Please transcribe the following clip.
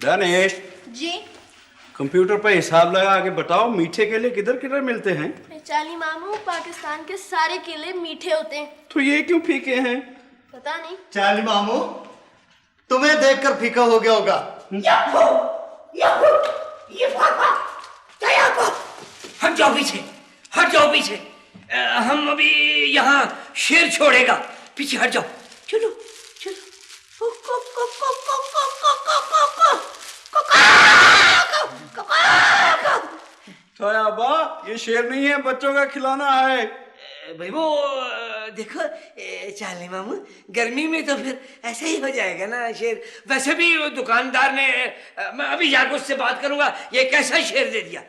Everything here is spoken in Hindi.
दानेश, जी। कंप्यूटर पे हिसाब लगा के बताओ मीठे केले किधर किधर मिलते हैं? चाली मामू, पाकिस्तान के सारे केले मीठे होते हैं। तो ये क्यों फीके हैं? पता नहीं। चाली मामू, तुम्हें देखकर फीका हो गया होगा। याकूब, याकूब, ये फाका, क्या याकूब? हट जाओ पीछे, हट जाओ पीछे। हम अभी यहाँ शेर छोड़ेगा, पीछे हट जाओ। चलो, चलो। बा, ये शेर नहीं है, बच्चों का खिलौना है। भाई वो देखो चाली मामू, गर्मी में तो फिर ऐसा ही हो जाएगा ना शेर। वैसे भी दुकानदार ने, मैं अभी जाकर उससे बात करूंगा, ये कैसा शेर दे दिया।